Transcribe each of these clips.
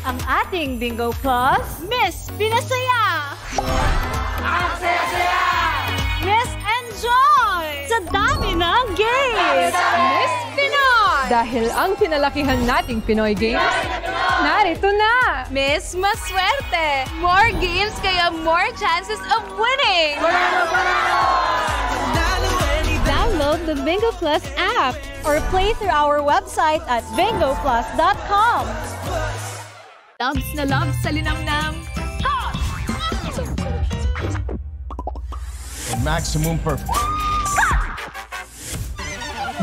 Ang ating Bingo Plus, Miss Pinasaya! Ang saya-saya! Miss Enjoy! Sa dami ng games! Miss Pinoy! Dahil ang pinalakihan nating Pinoy Games, narito na! Miss Maswerte! More games kaya more chances of winning! Download the Bingo Plus app or play through our website at bingoplus.com. Loves na loves sa linamnam. Maximum perfect.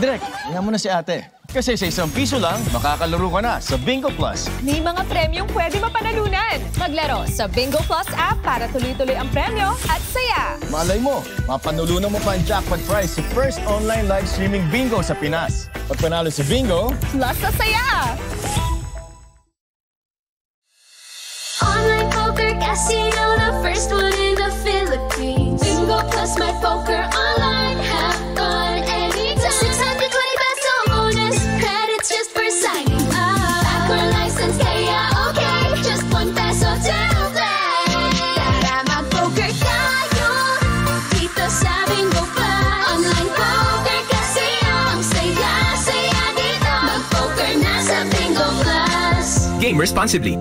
Direk, iyan mo na si ate. Kasi sa ₱1 lang, makakalaro ka na sa Bingo Plus. May mga premyong pwede mapanalunan. Maglaro sa Bingo Plus app para tuloy-tuloy ang premyo at saya. Malay mo, mapanulunan mo pa ang jackpot prize sa first online live streaming bingo sa Pinas. Pag panalo sa bingo, Plus sa saya! Online poker casino, the first one in the Philippines. Bingo Plus my poker online, have fun anytime. 620 peso bonus, credits just for signing up. Backer license, kaya okay, just ₱1 to play. Tara mag-poker tayo, dito sa Bingo Plus. Online poker casino, ang saya-saya dito. Mag-poker na sa Bingo Plus. Game responsibly.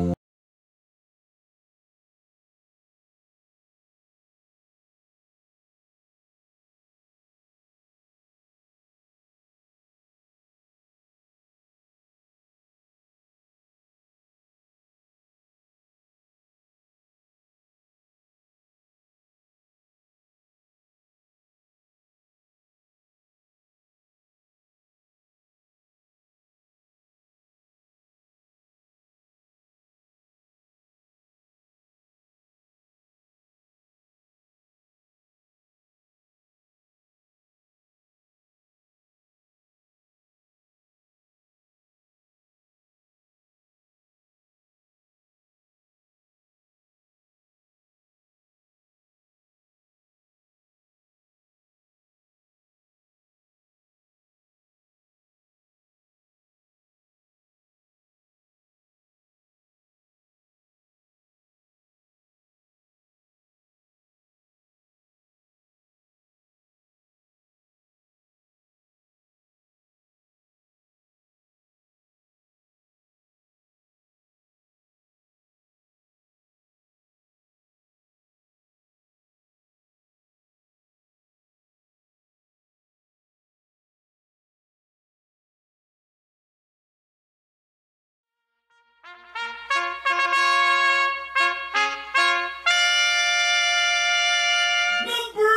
Number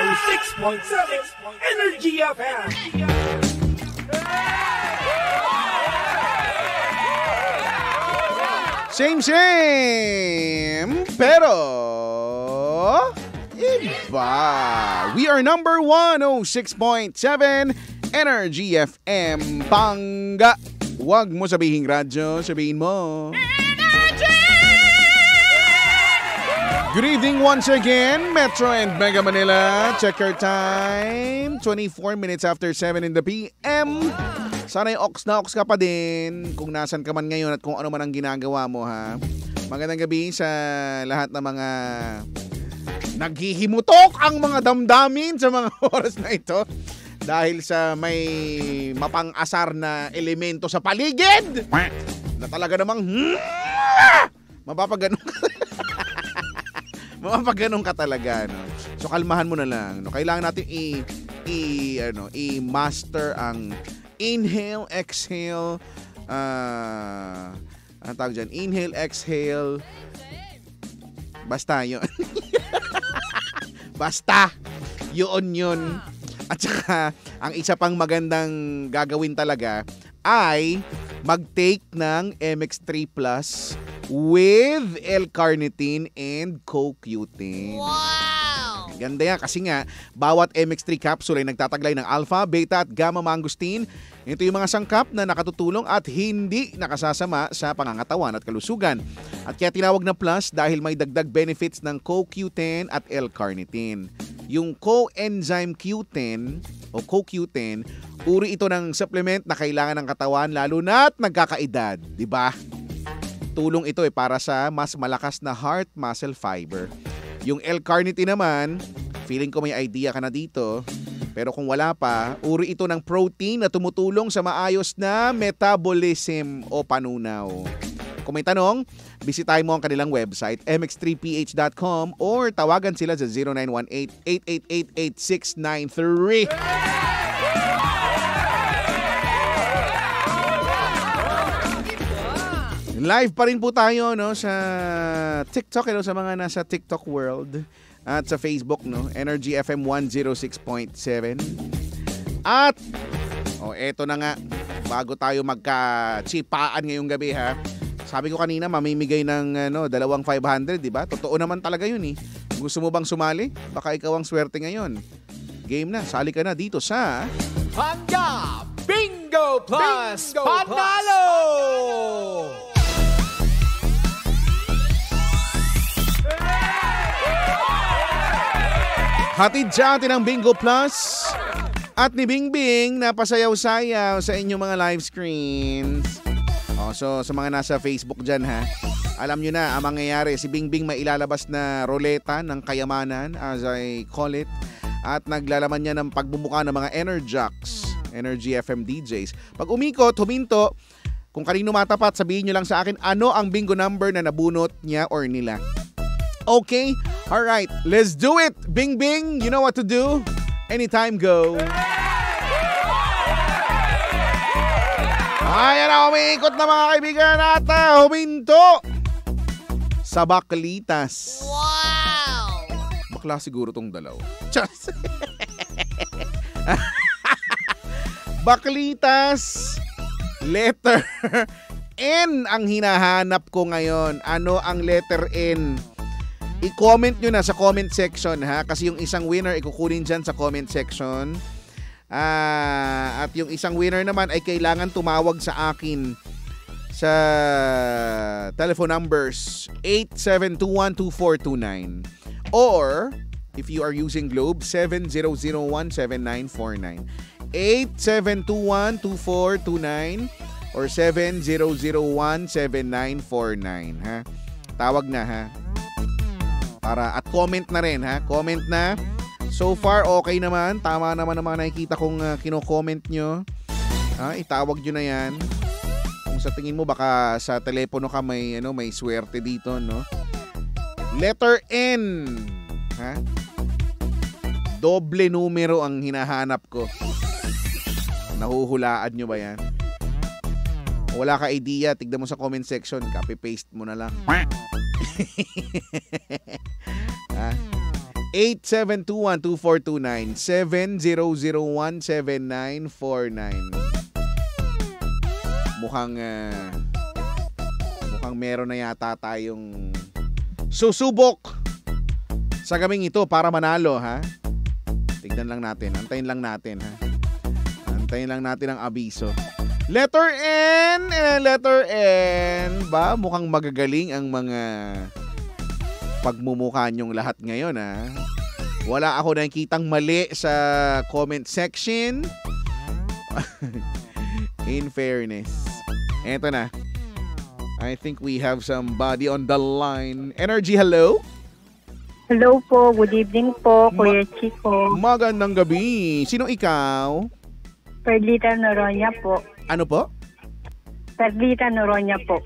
1! 6.7 Energy FM! Same, pero iba. We are number 106.7 Energy FM Panga. Huwag mo sabihin radyo, sabihin mo Good evening once again, Metro and Mega Manila. Check your time, 24 minutes after 7 in the PM. Sana'y ox na ox ka pa din kung nasan ka man ngayon at kung ano man ang ginagawa mo, ha. Magandang gabi sa lahat ng mga naghihimutok ang mga damdamin sa mga oras na ito dahil sa may mapang-asar na elemento sa paligid na talaga namang mapapaganon ka. Mapapaganon ka talaga, no? So kalmahan mo na lang, no? Kailangan natin i-master ang inhale, exhale, ano tawag dyan? Inhale, exhale. Basta yun. Basta. Yun. At saka, ang isa pang magandang gagawin talaga ay mag-take ng MX3 Plus with L-carnitine and CoQ10. Wow! Ganda yan kasi nga, bawat MX3 capsule ay nagtataglay ng alpha, beta at gamma mangosteen. Ito yung mga sangkap na nakatutulong at hindi nakasasama sa pangangatawan at kalusugan. At kaya tinawag na plus dahil may dagdag benefits ng CoQ10 at L-carnitine. Yung coenzyme Q10 o CoQ10, uri ito ng supplement na kailangan ng katawan lalo na't nagkakaedad, di ba? Tulong ito para sa mas malakas na heart muscle fiber. Yung L-carnitine naman, feeling ko may idea ka na dito. Pero kung wala pa, uri ito ng protein na tumutulong sa maayos na metabolism o panunaw. Kung may tanong, bisitahin mo ang kanilang website, mx3ph.com or tawagan sila sa 0918-888-8693. Live pa rin po tayo no, sa TikTok, sa mga nasa TikTok world. At sa Facebook, no? Energy FM 106.7. At, eto na nga. Bago tayo magka-chipaan ngayong gabi, ha? Sabi ko kanina, mamimigay ng 2,500, di ba? Totoo naman talaga yun, eh. Gusto mo bang sumali? Baka ikaw ang swerte ngayon. Game na. Sali ka na dito sa... Hangga Bingo Plus Panalo! Hatid sa atin ang Bingo Plus at ni Bingbing na pasayaw-sayaw sa inyong mga live screens. So sa mga nasa Facebook dyan ha, alam nyo na ang mangyayari. Si Bingbing may ilalabas na roleta ng kayamanan as I call it. At naglalaman niya ng pagbumuka ng mga Energix, Energy FM DJs. Pag umikot, huminto, kung kanino matapat, sabihin nyo lang sa akin ano ang bingo number na nabunot niya or nila. Okay? Alright, let's do it! Bing Bing, you know what to do? Anytime go! Ayan na, umiikot na mga kaibigan natin! Huminto! Sa Baklitas. Wow! Bakla siguro tong dalaw. Baklitas, letter N ang hinahanap ko ngayon. Ano ang letter N? I-comment nyo na sa comment section ha. Kasi yung isang winner ikukunin dyan sa comment section. At yung isang winner naman ay kailangan tumawag sa akin sa telephone numbers 8721-2429 or if you are using Globe 7001-7949 8721-2429 or 7001-7949 ha. Tawag na ha. At comment na rin ha. Comment na. So far okay naman. Tama naman ang mga nakikita kong kino-comment nyo. Itawag nyo na yan. Kung sa tingin mo baka sa telepono ka may swerte dito, no? Letter N. Ha? Doble numero ang hinahanap ko. Nahuhulaan nyo ba yan? Wala ka idea, tignan mo sa comment section. Copy-paste mo na lang. 8721-2429 7001-7949. Mukhang meron na yata tayong susubok sa gabing ito para manalo ha. Tignan lang natin, antayin lang natin ha. Antayin lang natin ang abiso. Letter N, letter N ba? Mukhang magagaling ang mga pagmumukha nyong lahat ngayon ha. Wala ako nakikitang mali sa comment section. In fairness. Eto na. I think we have somebody on the line. Energy, hello? Hello po, good evening po, Kuya Chico. Magandang gabi. Sino ikaw? Perlita Noroña po. Ano po? Perlita Noroña po.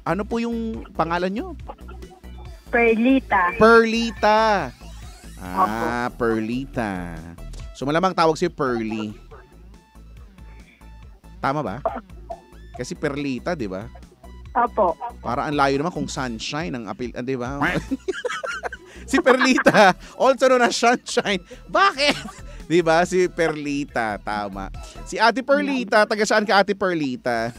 Ano po yung pangalan nyo? Perlita. Perlita. Opo. Perlita. So malamang tawag si Pearly. Tama ba? Kasi Perlita, di ba? Opo. Para ang layo naman kung Sunshine ang apil, di ba? Si Perlita, also known as Sunshine. Bakit? Di ba? Si Perlita, tama. Si Ate Perlita, taga saan ka Ate Perlita?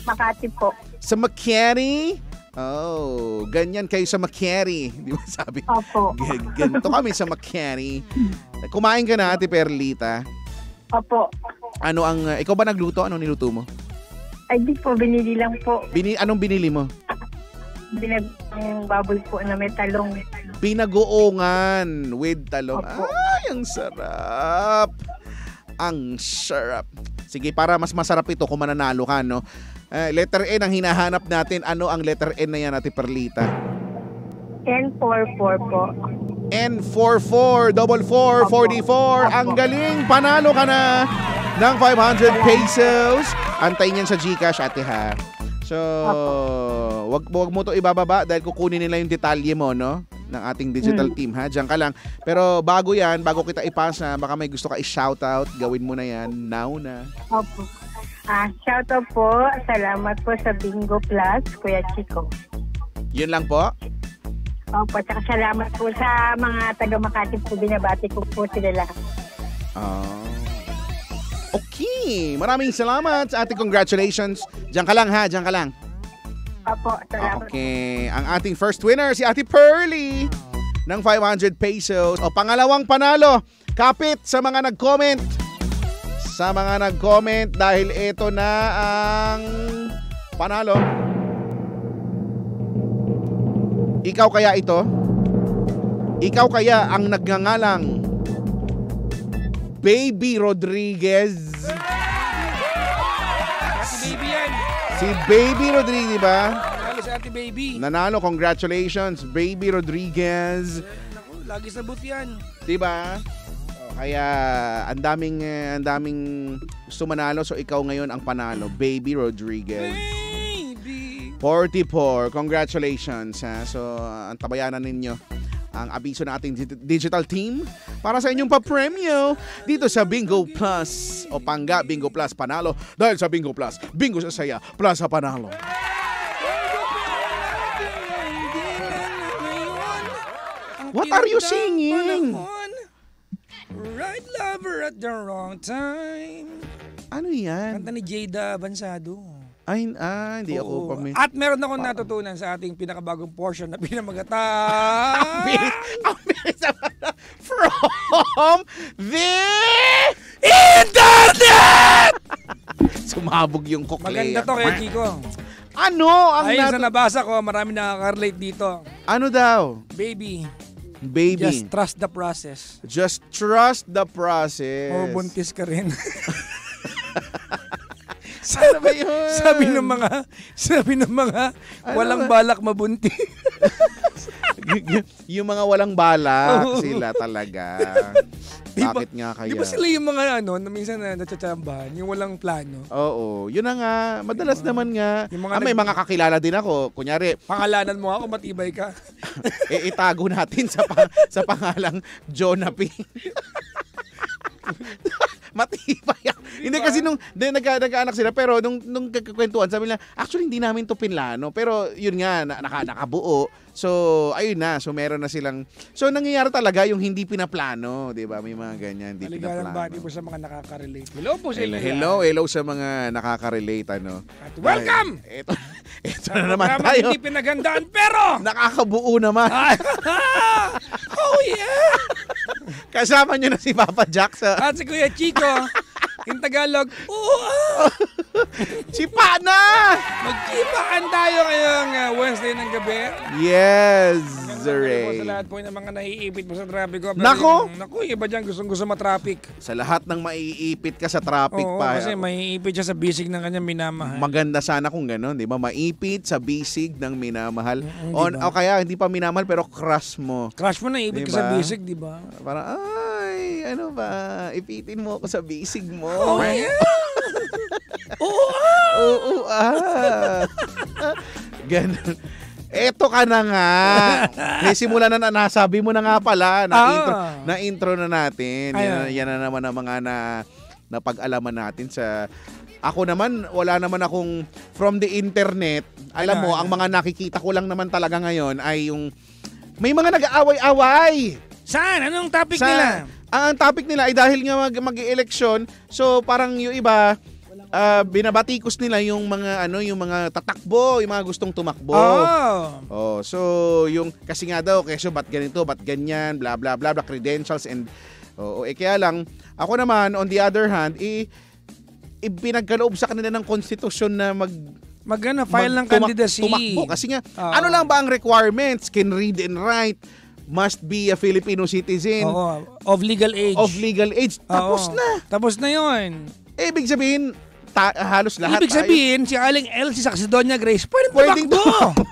Makati po. Sa Makati? Oh, ganyan kayo sa Makati. Di ba sabi? Opo. Ganito kami sa Makati. Kumain ka na Ate Perlita? Opo. Ano ang, ikaw ba nagluto? Anong niluto mo? Ay, di po, binili lang po. Anong binili mo? Binagong baboy po na may talong. Binagoongan with talong. Opo. Ay, ang sarap. Ang sarap. Sige, para mas masarap ito kung mananalo ka, no? Letter N ang hinahanap natin. Ano ang letter N na yan, Ate Perlita? N44 po. N44, 44, Ang galing. Panalo ka na ng 500 pesos. Antayin yan sa GCash, ate, ha? So, wag mo to ibababa dahil kukunin nila yung detalye mo, no? Ng ating digital team, ha? Diyan ka lang. Pero bago yan, bago kita ipasa, baka may gusto ka i-shoutout, gawin mo na yan. Now na. Opo. Shoutout po. Salamat po sa Bingo Plus, Kuya Chico. Yun lang po? Opo. Tsaka salamat po sa mga taga-Makati po. Binabati ko po sila lahat. Okay. Maraming salamat sa ating congratulations. Diyan ka lang, ha? Diyan ka lang. Opo. Salamat. Okay. Ang ating first winner, si Ate Pearly ng 500 pesos. O, pangalawang panalo. Kapit sa mga nag-comment. Sa mga nag-comment dahil ito na ang panalo. Ikaw kaya ito? Ikaw kaya ang nagngangalang Baby Rodriguez? Ate Baby yan. Si Baby Rodriguez, di ba? Nanalo si Ate Baby. Nanalo, congratulations, Baby Rodriguez. Naku, lagi sabot yan. Di ba? Kaya ang daming gusto manalo, so ikaw ngayon ang panalo, Baby Rodriguez. Baby. 44, congratulations, ha? So ang tabayanan ninyo ang abiso ng ating digital team para sa inyong papremyo dito sa Bingo Plus o Pangga Bingo Plus panalo dahil sa Bingo Plus, bingo sa saya, plus sa panalo. What are you singing? Right lover at the wrong time. Ano yan? Kanta ni Jada Bansado. Ay, hindi ako pamilya. At meron akong natutunan sa ating pinakabagong portion na pinamagata. From the internet! Sumabog yung cochlea. Maganda to kaya Chico. Ano ang Ayun sa nabasa ko, marami nakaka-relate dito. Ano daw? Baby, Baby. just trust the process. Just trust the process. O buntis ka rin. Ano ba yun? Sabi ng mga walang balak mabuntis. Yung mga walang balak, sila talaga. Bakit nga kaya? Di ba sila yung mga na minsan natsatsambahan, yung walang plano? Oo, yun na nga. Madalas naman nga. Yung mga may mga kakilala din ako. Kunyari, pangalanan mo ako, matibay ka. itago natin sa pangalang Jonah P. Matibay. Hindi kasi nung nagkaanak sila pero nung kwentuhan sabi nila actually hindi namin to pinlano pero yun nga nakabuo. So ayun na, so meron na silang nangyayari talaga yung hindi pinaplano, 'di ba? May mga ganyan hindi pinaplano. Maligayang bati po sa mga nakaka-relate. Hello po sa inyo. Hello sa mga nakaka-relate ano. At welcome. Ito na naman tayo. Hindi pinagandaan pero nakakabuo naman. Oh yeah. Kasama nyo na si Papa Jack at si Kuya Chico. In Tagalog, Chipa na! Magkipaan tayo ngayong Wednesday ng gabi. Yes, Ray. Sa lahat po ng mga naiipit mo sa traffic. Nako! Naku, iba dyan gustong-gusto matraffic. Sa lahat ng maiipit ka sa traffic pa. Kasi maiipit siya sa bisig ng kanyang minamahal. Maganda sana kung gano'n, di ba? Maipit sa bisig ng minamahal. O kaya hindi pa minamahal pero crush mo. Crush mo, naipit ka sa bisig, di ba? Parang, ano ba? Ipitin mo ako sa bisig mo. Oh, yeah! Oo, Ganun. Eto ka na nga. May simula na nasabi mo na nga pala. Na-intro na natin. Yan na naman ang mga napag-alaman natin sa... Ako naman, wala naman akong from the internet. Alam mo, ang mga nakikita ko lang naman talaga ngayon ay yung may mga nag-aaway-away. Saan? Anong topic nila? Ang topic nila ay dahil nga mag-eleksyon, so parang yung iba binabatikos nila yung mga tatakbo, yung mga gustong tumakbo. So yung kasi nga daw kesyo ba't ganito, ba't ganyan, bla bla bla, credentials and kaya lang ako naman on the other hand pinagkaloob sa kanila ng konstitusyon na file ng candidacy. Tumakbo. Kasi nga, ano lang ba ang requirements? Can read and write, must be a Filipino citizen. Oo, of legal age. Of legal age. Tapos Oo. na. Tapos na yun. Ibig sabihin, halos lahat Ibig sabihin, si Aling Elsie sa si Doña Grace, pwedeng tumakbo.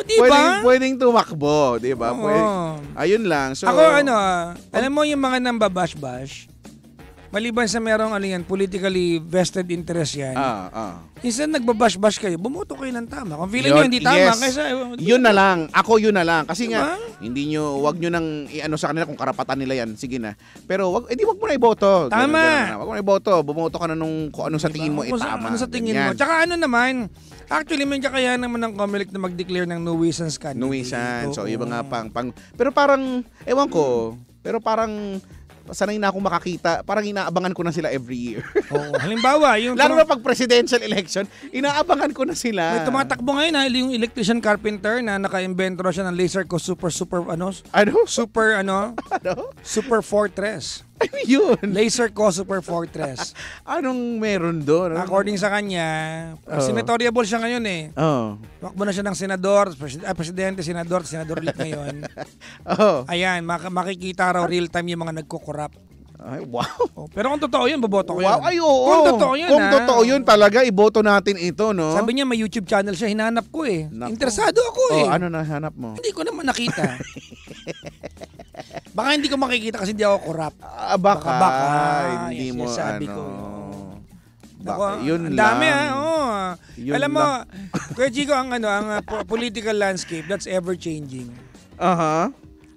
Diba? Pwedeng tumakbo, di ba? Oo. Ayun lang. So, Ako alam mo yung mga nambabash-bash, maliban sa merong politically vested interest yan. Instead nagbabash-bash kayo, bumoto kayo ng tama. Kung feeling nyo hindi tama, kaysa... Yun na lang. Ako yun na lang. Kasi diba? wag nyo nang i-ano sa kanila kung karapatan nila yan. Sige na. Pero wag mo na iboto. Tama. Wag mo na iboto. Bumoto ka na kung ano sa tingin mo tama. Ano sa tingin mo. Tsaka naman, actually, may kaya naman ng COMELEC na mag-declare ng nuisance candidate. Nuisance. So, yung mga pang... Pero parang, ewan ko, sanay na ako makakita. Parang inaabangan ko na sila every year. Oo. Halimbawa, yung... Lalo na pag presidential election, inaabangan ko na sila. May tumatakbo ngayon yung electrician carpenter na naka-invento siya ng laser ko super fortress. Ano yun? Laser ko super fortress. Anong meron doon? According sa kanya, senatoriable siya ngayon eh. Takbo na siya ng senador, presidente, senador ulit ngayon. Ayan, makikita raw real time yung mga nagko-corrupt. Ay, wow. Pero kung totoo yun, boboto ko yun. Wow, ay oo. Kung totoo yun talaga, iboto natin ito, no? Sabi niya may YouTube channel siya, hinanap ko eh. Naku. Interesado ako eh. Ano na hanap mo? Hindi ko naman nakita. Baka hindi ko makikita kasi hindi ako corrupt. Baka hindi yes, mo sabi ko. Yun ang dami lang. Alam mo, Kuya Chico, ang political landscape, that's ever changing.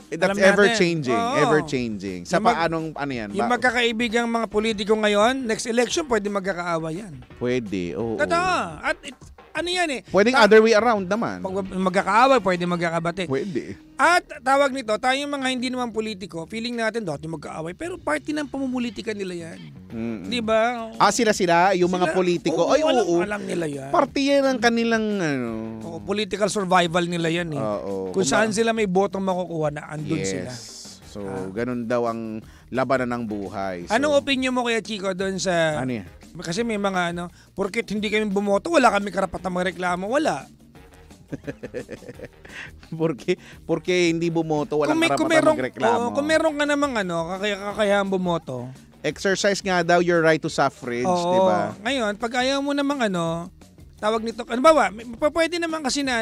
That's ever-changing. Ever-changing. Sa paanong, yan? Yung magkakaibigang mga politiko ngayon, next election, pwede magkakaawa yan. Pwede, oo. Totoo. At yan eh. Pwedeng other way around naman. Pag magkakaaway, pwede magkakabate. Pwede. At tawag nito, tayong mga hindi naman politiko, feeling natin dati magkaaway, pero party ng pamumulitika nila yan. Di ba? Sila, yung mga politiko. Ay, oo. Alam nila yan. Party yan ang kanilang, political survival nila yan eh. Kung saan sila may botong makukuha na andun sila. So, ganun daw ang labanan ng buhay. So, anong opinion mo kaya, Chico, doon sa... Ano yan? Kasi may mga porket hindi kami bumoto, wala kami karapatang magreklamo. Wala. Porque hindi bumoto, walang karapatang magreklamo. Kung meron ka namang kakayahan bumoto. Exercise nga daw your right to suffrage, di ba? Ngayon, pag ayaw mo namang tawag nito, pwede naman kasi na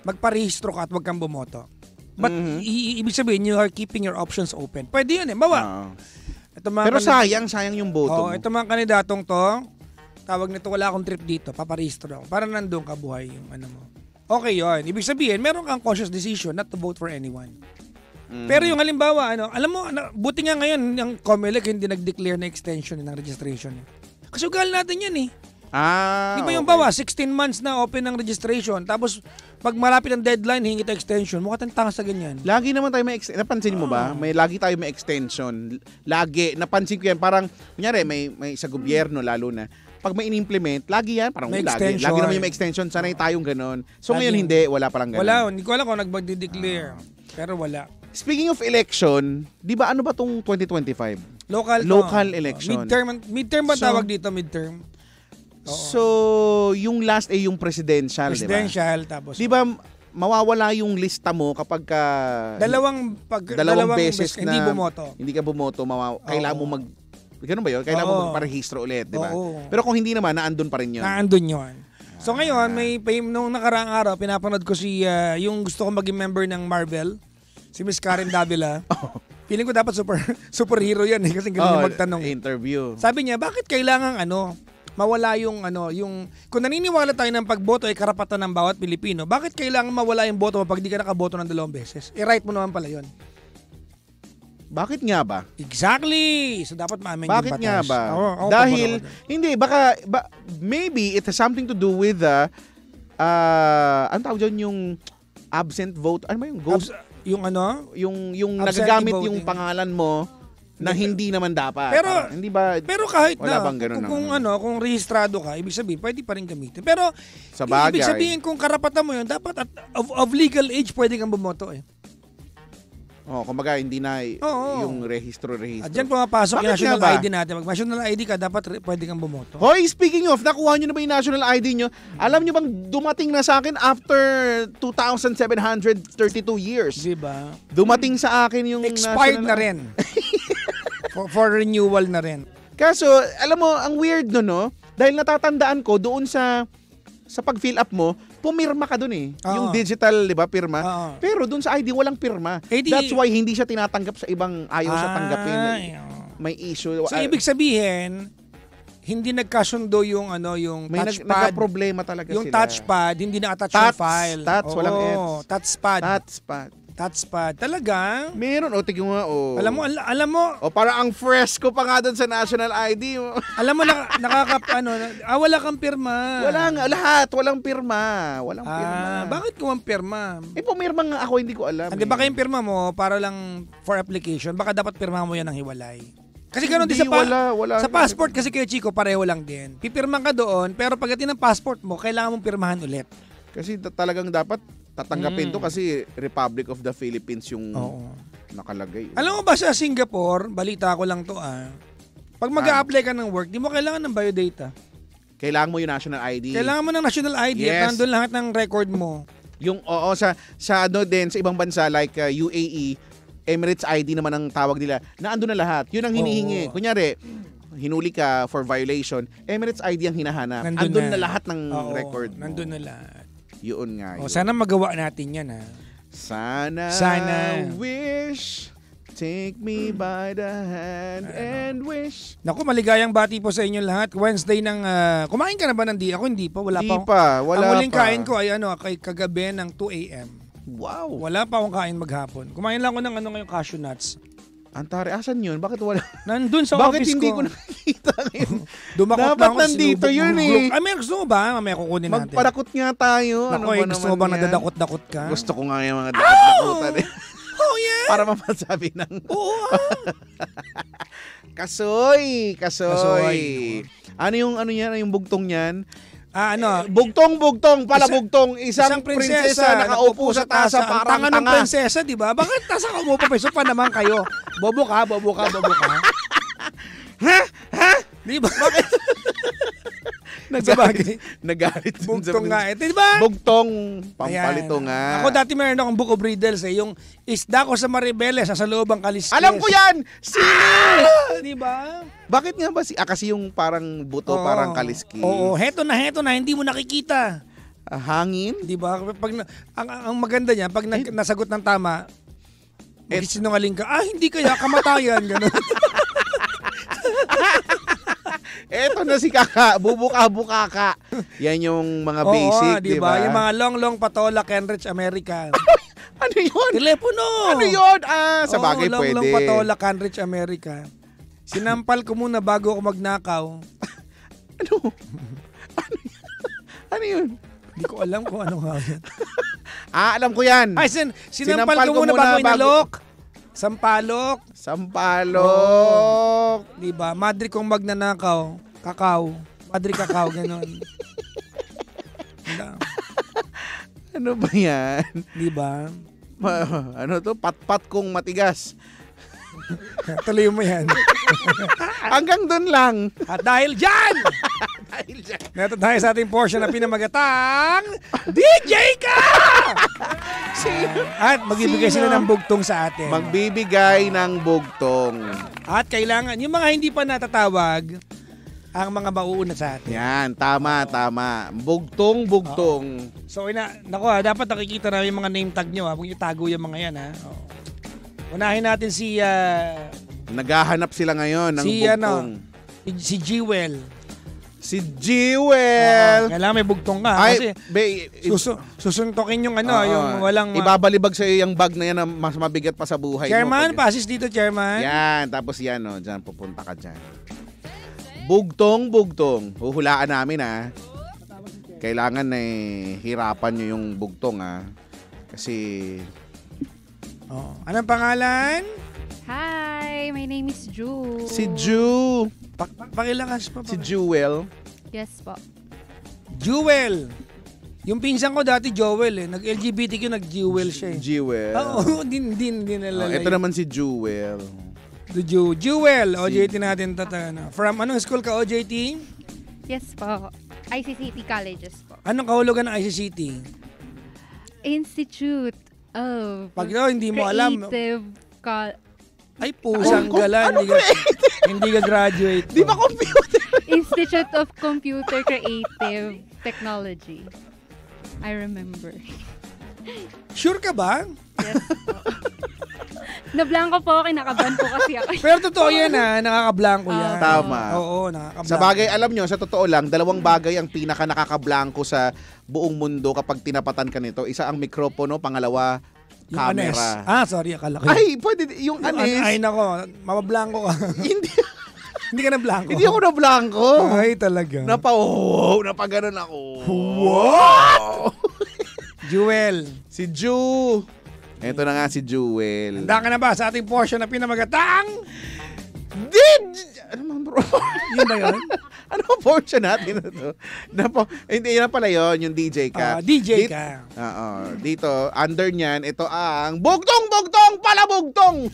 magparehistro ka at wag kang bumoto. But ibig sabihin, you are keeping your options open. Pwede yun eh. Pero sayang yung boto mo. Ito mga kandidatong to, tawag nito, wala akong trip dito, paparehistro ako. Para nandun ka buhay yung mo. Okay yun. Ibig sabihin, meron kang conscious decision not to vote for anyone. Pero yung halimbawa, alam mo, buti nga ngayon, yung COMELEC hindi nag-declare na extension ng registration. Kasi ugal natin yan eh. Di ba yung bawa, 16 months na open ng registration, tapos pag malapit ang deadline, hingi tayo extension. Mukha tayong tanga sa ganyan. Lagi naman tayo may napansin mo ba? Lagi tayo may extension. Lagi, napansin ko yan. Parang, kunyari, may sa gobyerno lalo na, pag may in-implement, lagi yan. Parang may lagi naman yung may extension. Sanay tayong ganon. So ngayon hindi, wala palang ganon. Wala, hindi ko alam kung nag-declare. Pero wala. Speaking of election, di ba ano ba tong 2025? Local election. Midterm ba tawag dito? Midterm? So, yung last yung presidential, di ba? Presidential, tapos. Di ba, mawawala yung lista mo kapag ka... Dalawang beses na hindi bumoto. Hindi ka bumoto, kailangan mo mag... Ganun ba yun? Kailangan mo magparehistro ulit, di ba? Pero kung hindi naman, naandun pa rin yun. Naandun yun. So ngayon, nung nakaraang araw, pinapanood ko yung gusto kong maging member ng Marvel, si Miss Karen Davila. Feeling ko dapat superhero yan eh, kasi galing magtanong. Interview. Sabi niya, bakit kailangan mawala yung kung naniniwala tayo ng pagboto ay karapatan ng bawat Pilipino, bakit kailangan mawala yung boto mo pag di ka nakaboto ng 2 beses? I-right mo naman pala yun. Bakit nga ba? Exactly! So dapat ma-amend yung batas. Bakit nga ba? Dahil, hindi, baka maybe it has something to do with ano tawag dyan, yung absent vote, ano ba yung ghost? Yung nagagamit yung pangalan mo na hindi naman dapat. Pero kahit wala bang ganun kung rehistrado ka, ibig sabihin pwede pa rin gamitin. Pero sa bagay, ibig sabihin kung karapatan mo yun, dapat of legal age pwede kang bumoto eh. Kumbaga hindi na yung rehistro. At dyan pumapasok yung Bakit national nga ba? ID natin. Pag national ID ka, dapat pwede kang bumoto. Hoy, speaking of, nakuha nyo na ba yung national ID nyo? Alam nyo bang dumating na sa akin after 2,732 years? Diba? Dumating sa akin yung Expired national na rin. for renewal na rin. Kaso, alam mo, ang weird no? Dahil natatandaan ko doon sa pag-fill up mo, pumirma ka doon eh. Yung digital, di ba, pirma. Pero doon sa ID, walang pirma. That's why hindi siya tinatanggap sa ibang ayaw siya tanggapin. May issue. So, ibig sabihin, hindi nagkasundo yung touchpad. May nagka-problema talaga yung sila. Touchpad, hindi na-attach yung file. Walang X. Touchpad. Talaga? Meron. Tignan mo nga. Alam mo. Para ang fresco pa nga doon sa national ID. Alam mo, wala kang pirma. Wala nga. Lahat. Walang pirma. Bakit ko ang pirma? Pumirma nga ako. Hindi ko alam. Hindi ba kayong pirma mo para lang for application? Baka dapat pirma mo yan ng hiwalay. Kasi ganoon din sa passport kasi kay Chico, pareho lang din. Pipirma ka doon, pero pagdating ng passport mo, kailangan mong pirmahan ulit. Kasi talagang dapat tatanggapin to kasi Republic of the Philippines yung nakalagay. Alam mo ba sa Singapore, balita ko lang to pag mag-a-apply ka ng work, di mo kailangan ng biodata. Kailangan mo yung national ID. Kailangan mo ng national ID at nandun lahat ng record mo. Yung sa ibang bansa like UAE, Emirates ID naman ang tawag nila. Naandun na lahat. Yun ang hinihingi. Kunyari, hinuli ka for violation, Emirates ID ang hinahanap. Andun na lahat ng record mo. Nandun na lahat. Yun nga. Sana magawa natin yan Sana wish, take me by the hand and wish. Naku, maligayang bati po sa inyo lahat. Wednesday ng kumain ka na ba ng di? Ako hindi pa, wala pa. Wala ang huling pa. kain ko ay kagabi ng 2 a.m. Wow. Wala pa akong kain maghapon. Kumain lang ako ng ngayong cashew nuts. Antare, asan yun? Bakit wala? Nandun sa Bakit office ko. Bakit hindi ko nakikita ngayon? Dapat na ako, nandito yun eh. May gusto mo ba? Mamaya kukunin natin. Magparakot nga tayo. Naku, gusto mo bang nadadakot-dakot ka? Gusto ko nga yung mga dakot-dakotan eh. Oh yeah. Para mapasabi ng... Oo. Kasoy. Ano yung bugtong yan? Bugtong pala bugtong. Isang prinsesa nakaupo sa tasa parang tanga. Ng prinsesa, di ba? Bakit tasa ka umupo? Peso pa naman kayo. Bobo ka. Ha? Di ba? Bakit? Nagalit. Bugtong nga. Di ba? Bugtong. Pampalito nga. Ako dati meron akong book of riddles yung isda ko sa Maribeles sa loob ang kaliskis. Alam ko yan! Sino? Di ba? Bakit nga ba kasi yung parang buto, parang kaliskis? Oo, heto na, hindi mo nakikita. Hangin? Di ba? Ang maganda niya, pag nasagot ng tama, sinungaling ka, hindi kaya, kamatayan, gano'n. Eto na si Kaka, bubuka-buka ka. Yan yung mga basic, di ba? Yung mga long patola, Kenrich America. Ano yun? Telepono! Ano yun? Sa bagay pwede. Long patola, Kenrich America. Sinampal ko muna bago ako magnakaw. Ano yun? Hindi ko alam kung ano nga yan. Alam ko yan. Ay, sinampal ko muna bago inalok. Sampalok. Diba? Madri kong magnanakaw. Kakao. Madri kakao, gano'n. Ano ba yan? Diba? Ano to? Pat-pat kong matigas. Tuloy mo yan. Hanggang doon lang. At dahil dyan, nato tayo sa ating portion na pinamagatang DJ ka! At magbibigay sila ng bugtong sa atin. Magbibigay ng bugtong. At kailangan, yung mga hindi pa natatawag, ang mga mauuna sa atin. Yan, tama. Bugtong. So, dapat nakikita na yung mga name tag nyo. Huwag nyo tago yung mga yan. Unahin natin si... naghahanap sila ngayon ng bugtong. Si Jewel. Kailangan may bugtong ka. Kasi susuntokin yung yung walang... Ibabalibag sa iyo yung bag na yan na mas mabigat pa sa buhay. Chairman, pasis dito, Chairman. Yan, tapos yan, dyan, pupunta ka dyan. Bugtong. Huhulaan namin, Kailangan hirapan nyo yung bugtong, Kasi... Anong pangalan? Hi, my name is Ju. Si Ju. Pakilakas pa. Si Jewel. Yes po. Jewel. Yung pinsan ko dati, Joel eh. Nag-LGBTQ, nag-Jewel siya eh. Jewel. Oo, hindi nalalayo. Ito naman si Jewel. Jewel, OJT natin tatana. From anong school ka, OJT? Yes po. ICCT Colleges po. Anong kahulugan ng ICCT? Institute of Pag hindi mo alam, Creative ay pusang gala, hindi ka graduate. Di ba computer? Institute of Computer Creative Technology. I remember. Sure ka ba? Yes po. Nablanko po, kinakaban po kasi ako. Pero totoo yan nakakablanko yan. Tama. Oo, nakakablanko. Sa bagay, alam nyo, sa totoo lang, 2 bagay ang pinaka nakakablanko sa buong mundo kapag tinapatan ka nito. Isa ang mikropono, pangalawa, yung camera. anes. Sorry, akala ko. Ay, pwede, yung anes. Ay, nako, mabablanko ka. Hindi ka na blanko. Hindi ako na blanko. Ay, talaga. Napaganon ako. Wow! Jewel. Si Ju. Ito na nga si Jewel. Handa ka na ba sa ating portion na pinamagatang? Ano man bro? Yun ba yun? Ano ang portion natin na to? Hindi na pala yun, yung DJ ka. DJ ka. Oo. Dito, under niyan, ito ang bugtong, palabugtong!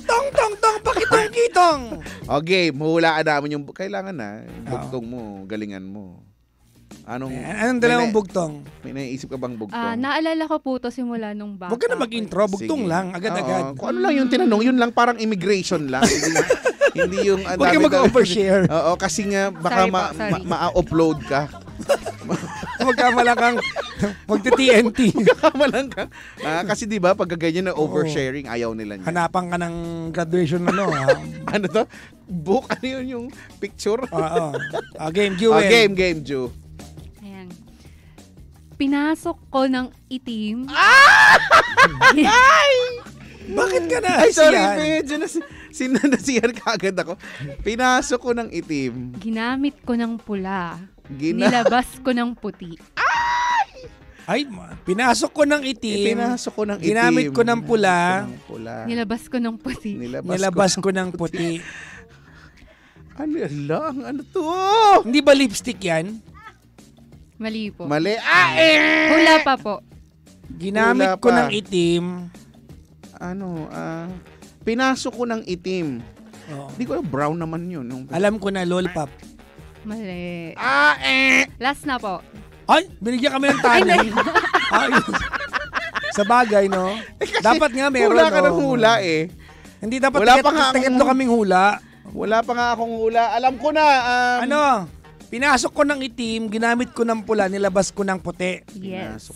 Tong, pakitong-kitong! Okay, mahulaan namin yung, kailangan na, bugtong mo, galingan mo. Anong dalawang bugtong? May naiisip ka bang bugtong? Naalala ko po to simula nung bata. Huwag ka na mag-intro, bugtong lang, agad-agad. Kung ano lang yung tinanong, yun lang parang immigration lang. Hindi yung... Huwag ka mag-overshare. Oo, kasi nga baka ma-upload ka. Magkamalang kang magti-TNT. Magkamalang ka. Kasi di ba pag ganyan na oversharing, ayaw nila niya. Hanapan ka ng graduation Ano to? Book? Ano yun yung picture? Oo. Game, Jewel. Game, Ju. Ayan. Pinasok ko ng itim. Bakit ka na? Ay, sorry, medyo sinanasihan ka agad ako. Pinasok ko ng itim. Ginamit ko ng pula. Nilabas ko ng puti. Ay, pinasok ko ng itim. Pinasok ko ng itim. Ginamit ko ng pula. Nilabas ko ng puti. Nilabas ko ng puti. Ano lang? Ano to? Hindi ba lipstick yan? Mali po. Mali. Hula pa po. Ginamit ko ng itim. Pinasok ko ng itim. Hindi ko brown naman yun. Alam ko na, lollipop. Mali. Last na po. Ay, binigyan kami ng tanong. Sa bagay, no? Dapat nga meron. Hula ka ng hula eh. Hindi dapat tatlo kaming hula. Wala pa nga akong hula. Alam ko na. Pinasok ko ng itim, ginamit ko ng pula, nilabas ko ng puti. Yes.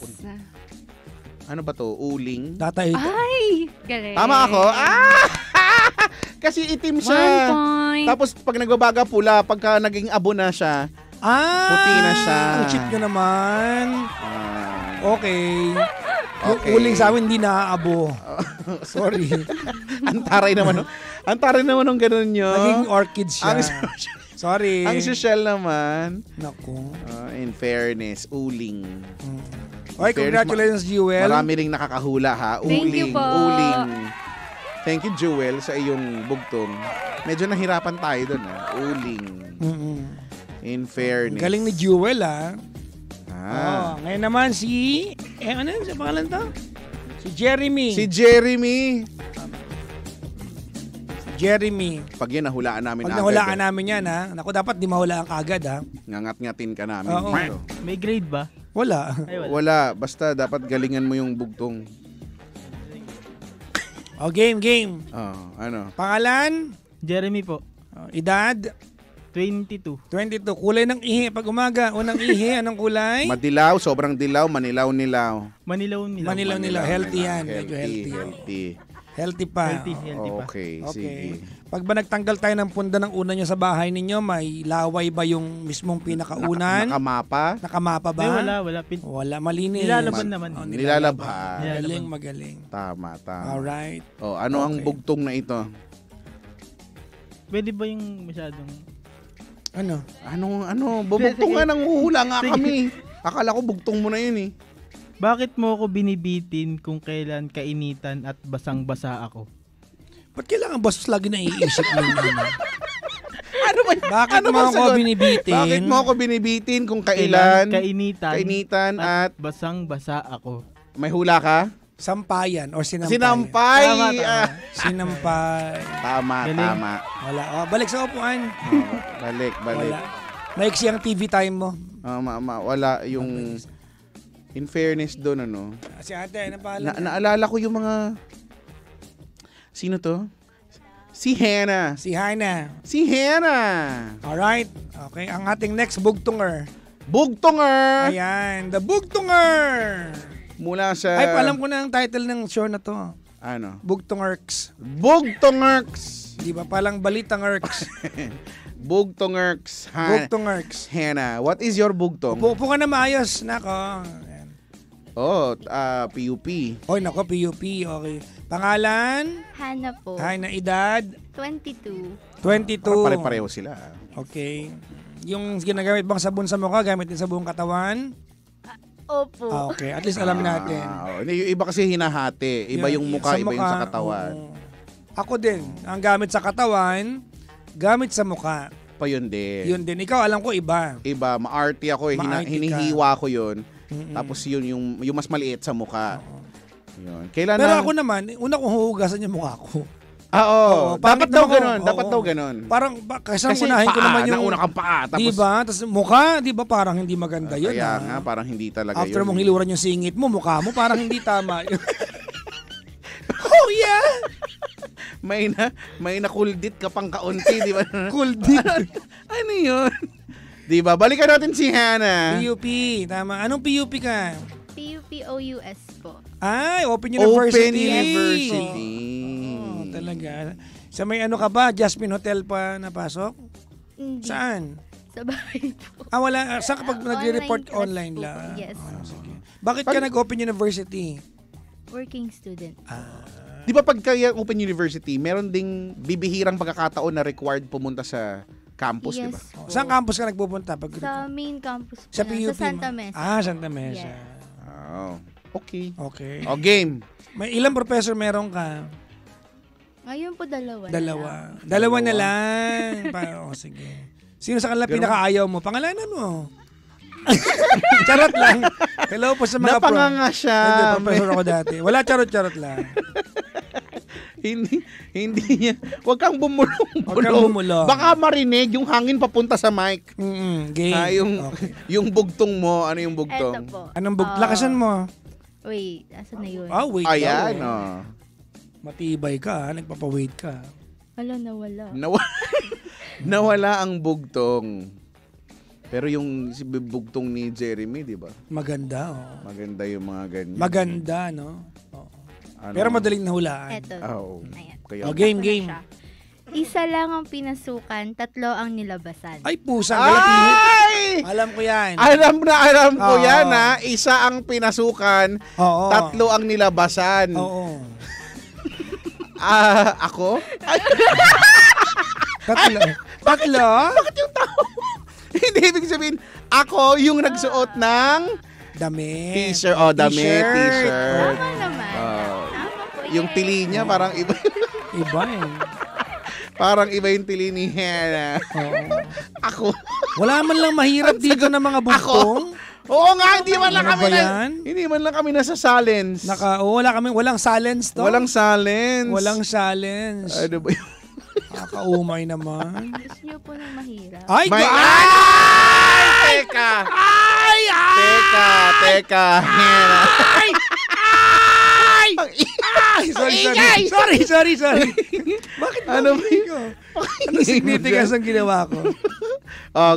Ano ba to? Uling? Tatay ito. Ay! Galing. Tama ako? Kasi itim siya. 1 point. Tapos pag nagbabaga pula, pagka naging abo na siya, puti na siya. Ang cheap nyo naman. Okay. Yung uling sa amin, hindi naaabo. Sorry. Antaray naman. Antaray naman ng ganun nyo. Naging orchid siya. Sorry. Ang social naman. Naku. In fairness, uling. Okay, congratulations, Jewel. Marami ring nakakahula ha. Thank you po. Uling. Thank you, Jewel, sa iyong bugtong. Medyo nahirapan tayo doon ha. Uling. In fairness. Galing ni Jewel ngayon naman si... ano sa pangalan to? Si Jeremy. Jeremy. Pag yan, nahulaan namin agad. Pag nahulaan namin yan, Naku, dapat di mahulaan ka agad, Ngangat-ngatin ka namin dito. May grade ba? Wala. Wala. Basta dapat galingan mo yung bugtong. Game. Ano? Pangalan? Jeremy po. Edad? 22. Kulay ng ihi. Pag umaga, unang ihi, anong kulay? Madilaw, sobrang dilaw, manilaw-nilaw. Manilaw-nilaw. Healthy yan. Medyo healthy. Healthy pa. Healthy pa. Okay, sige. Pag ba nagtanggal tayo ng punda ng una nyo sa bahay ninyo, may laway ba yung mismong pinakaunan? Nakamapa? Nakamapa ba? Wala. Wala, malinis. Nilalaban naman. Nilalabhan. Magaling. Tama. Alright. Ano ang bugtong na ito? Pwede ba yung masyadong... Ano? Bubugtong nga nang uhula nga kami. Akala ko bugtong mo na yun eh. Bakit mo ako binibitin kung kailan kainitan at basang-basa ako? Ba't kailangan basos lagi na iisip mo yun? Ano Bakit mo ako binibitin? Bakit mo ako binibitin kung kailan? Kainitan at basang-basa ako. May hula ka? Sampayan or sinampay. Sinampay! Tama. Sinampay. Tama. Wala. Balik sa upuan. Balik. Wala. Maiksi ang TV time mo. Wala yung... In fairness doon, Si ate, ano pala? Naalala ko yung mga... Sino to? Si Hannah. Alright. Okay, ang ating next bugtunger. Ayan, the bugtunger. Mula sa... Ay, alam ko na ang title ng show na to. Ano? Bugtungerks. Di ba palang balitangerks? Bugtungerks. Hannah, what is your bugtong? Upo ka na maayos. Nako. PUP. Oy, nako, PUP. Okay. Pangalan? Hana po. Hana, edad? 22. Pare-pareho sila. Okay. Yung ginagamit bang sabon sa mukha, gamit din sa buong katawan? Opo. Okay, at least alam natin. Yung iba kasi hinahati. Iba yung mukha, iba yung sa katawan. Ako din. Ang gamit sa katawan, gamit sa mukha. Pa yun din. Yun din. Ikaw, alam ko iba. Maarte ako. Hinihiwa ko yun. Tapos yun yung mas maliit sa mukha. Yun. Pero ako naman, una kong huhugasan yung mukha ko. Dapat daw ganun. Parang, kasi unahin ko naman yung... Nauna kang paa. Tapos, diba? Tapos mukha, diba parang hindi maganda yun. Kaya nga, parang hindi talaga After yun. mong hiluran yung singit mo, mukha mo, parang hindi tama yun. Oh, yeah! May nakuldit ka pang kaunti, di ba? Kuldit? Ano yun? Di ba? Balikan natin si Hannah. PUP, tama. Anong PUP ka? PUP-OUS po. Ay, Open University. Talaga. Sa may ano ka ba? Jasmine Hotel pa napasok? Hindi. Saan? Sa bahay po. Wala. Saan kapag nagre-report online lang? Yes. Sige. Bakit ka nag-Open University? Working student. Di ba pag kaya Open University, meron ding bibihirang pagkakataon na required pumunta sa campus, di ba? Saan campus ka nagpupunta? Sa main campus po. Sa PUP? Sa Santa Mesa. Santa Mesa. Yes. Okay. Game. May ilang professor meron ka? Ngayon po dalawa na lang. Sige. Sino sa kanila pinakaayaw mo? Pangalanan mo. Charot lang. Hello po sa mga napanganga siya. Hindi, professor ako dati. Wala charot lang. Hindi niya. Huwag kang bumulong. Baka marinig yung hangin papunta sa mic. Game. Yung bugtong mo, ano yung bugtong? Eto po. Anong bugtong? Lakasan mo. Wait, asan na yun? Wait. Ayan, Matibay ka, nagpapawait ka. Nawala. Nawala ang bugtong. Pero yung bugtong ni Jeremy, di ba? Maganda, Maganda yung mga ganyan. Maganda, no? Pero madaling nahulaan. Eto. Game. Isa lang ang pinasukan, 3 ang nilabasan. Ay, pusang galati. Alam ko yan. Alam ko yan, ha? Isa ang pinasukan, 3 ang nilabasan. Oo. Ako? Tatlo? Bakit yung tao? Hindi, ibig sabihin, ako yung nagsuot ng damit. T-shirt. T-shirt. Tama naman. Yung tili niya, parang iba. Iba Parang iba yung tili ni Hannah. Ako. Wala man lang mahirap dito ng mga bugtong. Oo nga, hindi man lang kami nasa silence. Walang silence to. Walang silence. Ano ba yun? Kakaumay naman. Gusto niyo po ng mahirap. Teka. Hannah. Sorry. Bakit ano ba yun? Ano significance ang ginawa ko?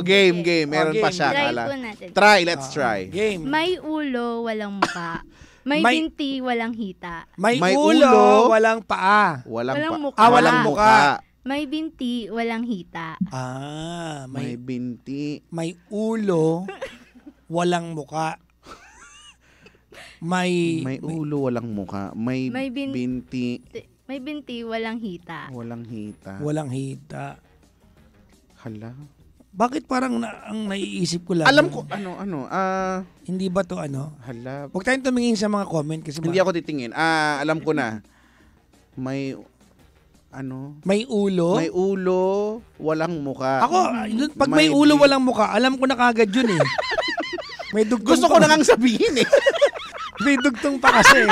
Game. Meron pa siya. Try po natin. Let's try. Game. May ulo, walang muka. May binti, walang hita. May ulo, walang paa. Walang muka. Walang muka. May binti, walang hita. May binti. May ulo, walang muka. May ulo, walang muka. May binti. May binti, walang hita. Walang hita. Hala. Bakit parang ang naiisip ko lang? Alam ko, hindi ba to Hala. Huwag tayong tumingin sa mga comment kasi hindi ako titingin. Alam ko na. Ano? May ulo? May ulo, walang muka. Ako, pag may ulo, walang muka, alam ko na kagad yun eh. May dugtong Gusto ko na ngang sabihin eh. May dugtong pa kasi.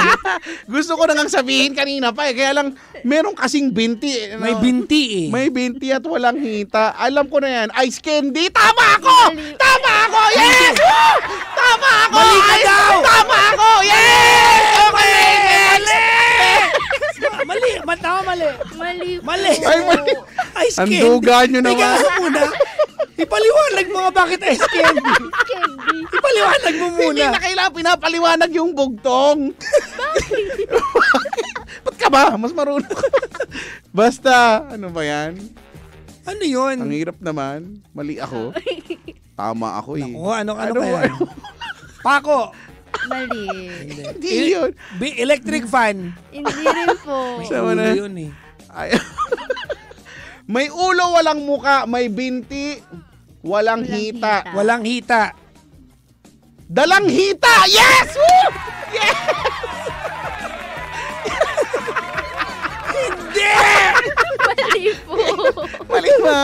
Gusto ko na ngang sabihin kanina pa eh. Kaya lang, meron kasing binti eh. May binti eh. May binti at walang hita. Alam ko na yan. Ice candy. Tama ako! Tama ako! Yes! Tama ako! Mali ka daw! Tama ako! Yes! Okay! Mali! Tama mali! Mali! Ay, mali! Ice Ang candy! duga nyo naman. Teka muna. Ipaliwanag mo nga bakit ice candy. Ipaliwanag mo muna. Hindi na kailangan pinapaliwanag yung bugtong. Ba't ka ba? Mas marunong ka. Basta, ano ba yan? Ano yun? Ang hirap naman. Mali ako. Tama ako eh. Naku, ano kaya? Pako! Mali. Hindi yun. Electric fan. Hindi rin po. May Sama ulo na. yun eh. May ulo, walang muka. May binti, walang hita. Walang hita. Dalang hita! Yes! Woo! Yes! Hindi! Mali po. Mali ba?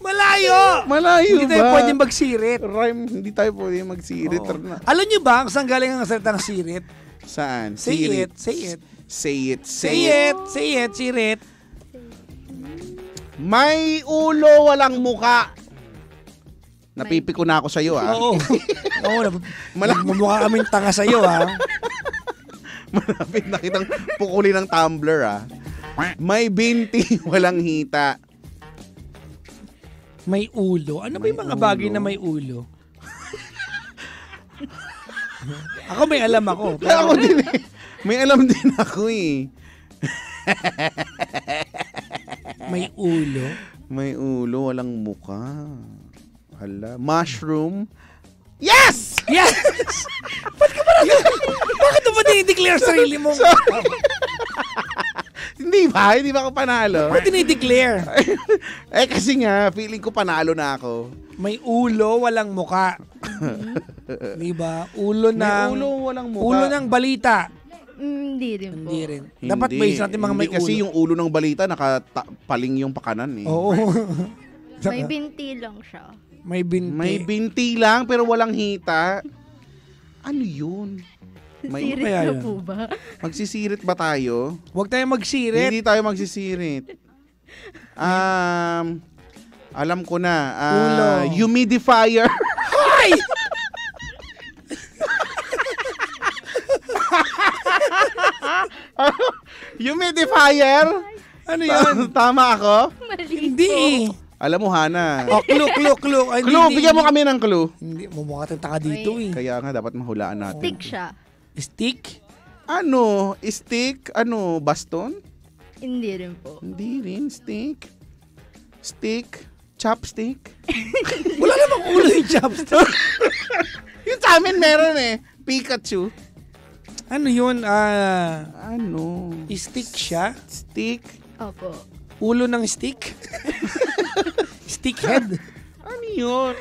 Malayo! Malayo Hindi ba? tayo pwedeng magsirit. Rhyme, hindi tayo pwedeng magsirit. Oo. Alam niyo ba kung saan galing ang salitang sirit? Saan? Say Sirit. it, say it. Say it, Say it, say it, sirit. May ulo, walang muka. Napipiko na ako sa'yo, ah. Oo. Oo, mamukha kaming tanga sa'yo, ha? Malapit na kitang pukulin ng tumbler, ah. May binti, walang hita. May ulo. Ano ba yung mga bagay na may ulo? Ako may alam ako. Pero ako din eh. May alam din ako eh. May ulo? May ulo, walang muka. Hala. Mushroom. Yes! Yes! Bakit mo ba dinideclare sarili mo? Hindi ba? Hindi ba ako panalo? Bakit dinideclare? Eh kasi nga, feeling ko panalo na ako. May ulo, walang muka. Diba? Ulo ng... May ulo, walang muka. Ulo ng balita. Hindi rin po. Hindi rin. Dapat may isa natin mga may Hindi kasi ulo. yung ulo ng balita nakapaling yung pakanan eh. Oo. May binti lang siya. May binti. May binti lang pero walang hita. Ano yun? Sirit kaya na yun? po ba? Magsisirit ba tayo? Huwag tayo magsirit. Hindi tayo magsisirit. Alam ko na. Ulo. Humidifier. Ay! Humidifier? Ano yun? Tama ako? Hindi eh. Alam mo, Hana. Oh, clue. Ay, Clue, hindi, bigyan mo hindi. kami ng clue. Hindi, mumukha tayong taka dito eh. Kaya nga, dapat mahulaan natin. Stick siya. Stick? Ano? Stick? Ano? Baston? Hindi rin po. Hindi rin. Stick? Stick? Chopstick? Wala namang ulo yung chopstick. Yung sa amin meron eh. Pikachu. Ano yun? Ano? Stick siya? Stick? Opo. Ulo ng stick? Stickhead? Ano yun?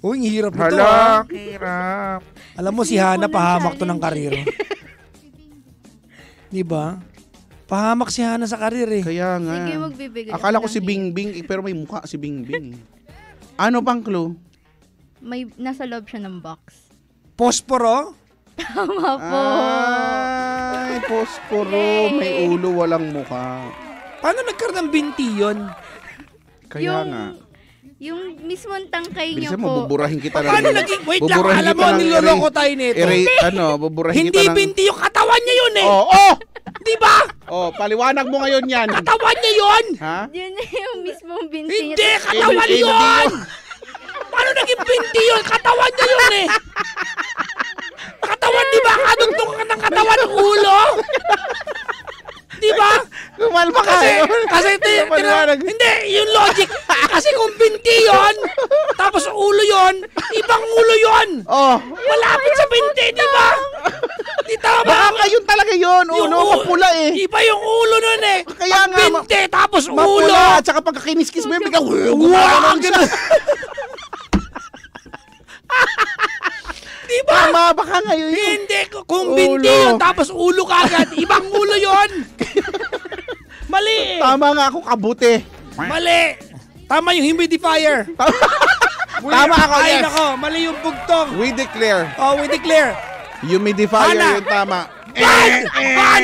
Uy, ang hirap nito Hala, hirap. Alam mo si Hana, pahamak to ng karir. Diba? Pahamak si Hana sa karir eh. Kaya nga. Sige, magbibigay. Akala ako ko si ng hint. Bingbing, pero may mukha si Bingbing. Ano pang clue? May nasa loob siya ng box. Posporo? Tama po. Ay, posporo. May ulo, walang mukha. Paano nagkaroon ng binti yun? Kaya nga. Yung mismong tangkay niyo Bilisan mo, po. buburahin kita Paano naging... Wait lang, alam mo, niloloko tayo nito. Buburahin Hindi kita ng... binti yung katawan niya yun eh. Oo! Di ba? Oh, paliwanag mo ngayon yan. Katawan niya yun! Ha? Yun na yung mismong binti niya. Hindi, katawan Hindi yun! Paano naging binti yun? Katawan niya yun eh! Katawan, di ba? Kadugtong ka ng katawan ng ulo? Di ba? Kumalma ka. Kasi hindi, yung logic. Kasi kung binti yun, tapos ulo yun, ibang ulo yun. Oh. Malapit sa binti, di ba? Di tama. Baka yun talaga yun. Ulo, mapula eh. Iba yung ulo nun eh. Kaya Pag nga, binti, tapos ulo. mapula. At saka pagka kiniskis mo, bigla, Wow! Ganun. Di ba? Tama, baka ngayon yun. Hindi, kung binti yun, tapos ulo kagad, ibang ulo yun. Mali! Tama nga ako, kabuti. Mali! Tama yung humidifier. Tama ako, Ay, yes. nako, mali yung bugtong. We declare. Oh, we declare. Humidifier Hana. yung tama. Ban!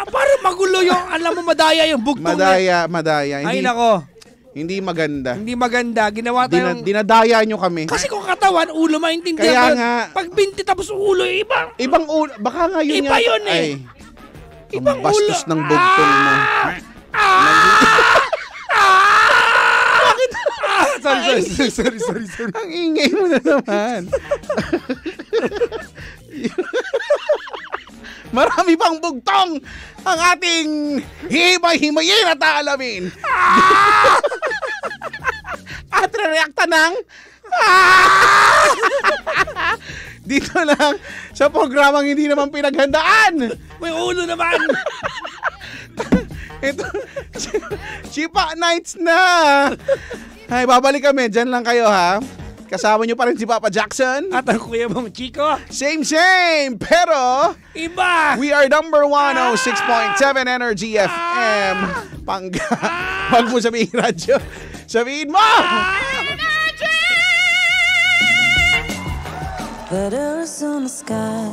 Parang magulo yung, alam mo, madaya yung bugtong. Madaya. Ay, nako. Hindi maganda. Hindi maganda. Ginawa tayong... Dinadaya nyo kami. Kasi kung katawan, ulo, maintindihan Kaya ko yun. nga. Pag binti tapos ulo, iba. Ibang ulo. Baka nga yun Iba yun eh. Ay, Ibang ang bastos ulo. ng bugtong mo. Sorry. Ang ingay mo na naman. Marami pang bugtong ang ating himay-himayin at aalamin. At re-reacta ng dito lang sa programang hindi naman pinaghandaan. May ulo naman. Ito, Chipa Nights na. Ay, babalik kami. Diyan lang kayo, ha? Kasama nyo pa rin si Papa Jackson. At ang kuya mong Chico. Same. Pero, Iba. we are number 106.7 Energy FM. Pangga. Wag mo sabihin radyo. Sabihin mo! Letters on the sky.